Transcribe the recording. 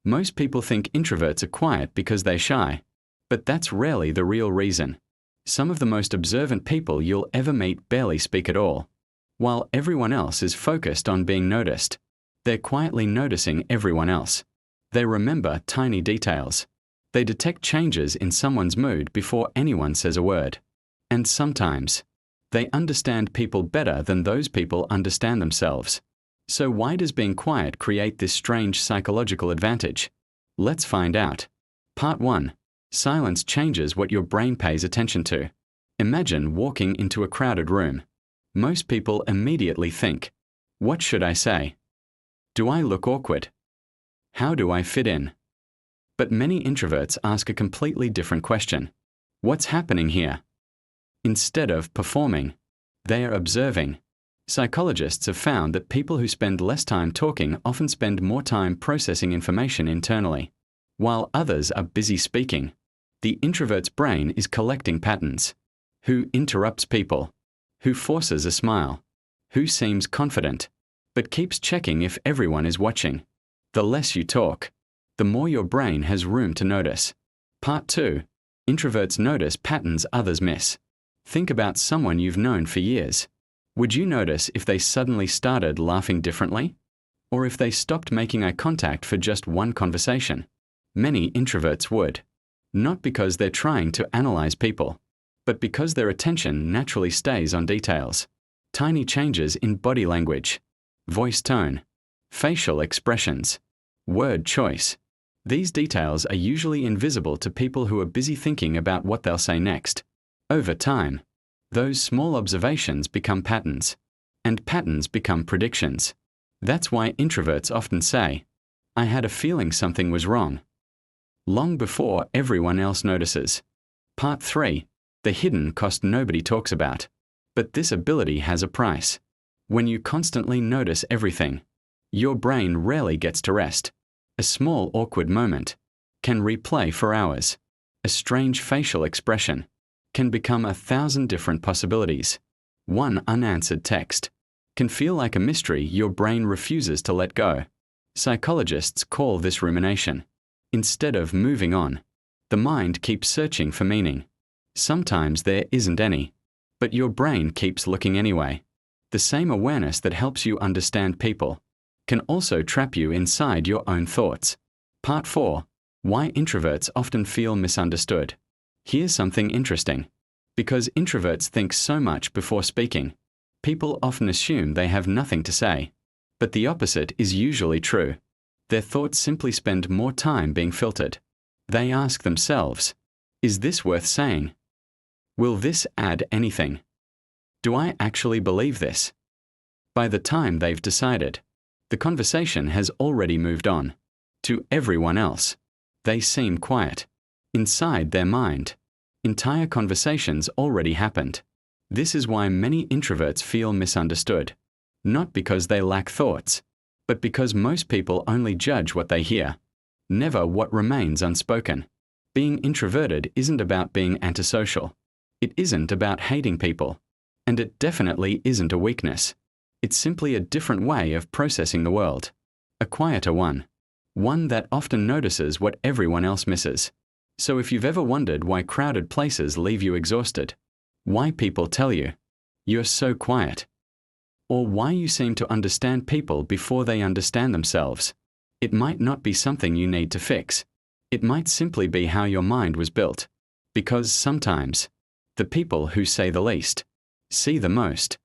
Most people think introverts are quiet because they're shy, but that's rarely the real reason. Some of the most observant people you'll ever meet barely speak at all. While everyone else is focused on being noticed, they're quietly noticing everyone else. They remember tiny details. They detect changes in someone's mood before anyone says a word. And sometimes, they understand people better than those people understand themselves. So why does being quiet create this strange psychological advantage? Let's find out. Part 1. Silence changes what your brain pays attention to. Imagine walking into a crowded room. Most people immediately think, what should I say? Do I look awkward? How do I fit in? But many introverts ask a completely different question. What's happening here? Instead of performing, they are observing. Psychologists have found that people who spend less time talking often spend more time processing information internally. While others are busy speaking, the introvert's brain is collecting patterns. Who interrupts people? Who forces a smile? Who seems confident, but keeps checking if everyone is watching? The less you talk, the more your brain has room to notice. Part 2. Introverts notice patterns others miss. Think about someone you've known for years. Would you notice if they suddenly started laughing differently? Or if they stopped making eye contact for just one conversation? Many introverts would. Not because they're trying to analyze people, but because their attention naturally stays on details. Tiny changes in body language, voice tone, facial expressions, word choice. These details are usually invisible to people who are busy thinking about what they'll say next. Over time, those small observations become patterns, and patterns become predictions. That's why introverts often say, I had a feeling something was wrong, long before everyone else notices. Part 3. The hidden cost nobody talks about. But this ability has a price. When you constantly notice everything, your brain rarely gets to rest. A small awkward moment can replay for hours. A strange facial expression can become 1,000 different possibilities. One unanswered text can feel like a mystery your brain refuses to let go. Psychologists call this rumination. Instead of moving on, the mind keeps searching for meaning. Sometimes there isn't any, but your brain keeps looking anyway. The same awareness that helps you understand people can also trap you inside your own thoughts. Part 4. Why introverts often feel misunderstood. Here's something interesting. Because introverts think so much before speaking, people often assume they have nothing to say. But the opposite is usually true. Their thoughts simply spend more time being filtered. They ask themselves, is this worth saying? Will this add anything? Do I actually believe this? By the time they've decided, the conversation has already moved on. To everyone else, they seem quiet. Inside their mind, entire conversations already happened. This is why many introverts feel misunderstood. Not because they lack thoughts, but because most people only judge what they hear, never what remains unspoken. Being introverted isn't about being antisocial. It isn't about hating people. And it definitely isn't a weakness. It's simply a different way of processing the world. A quieter one. One that often notices what everyone else misses. So if you've ever wondered why crowded places leave you exhausted, why people tell you, you're so quiet, or why you seem to understand people before they understand themselves, it might not be something you need to fix. It might simply be how your mind was built. Because sometimes, the people who say the least, see the most.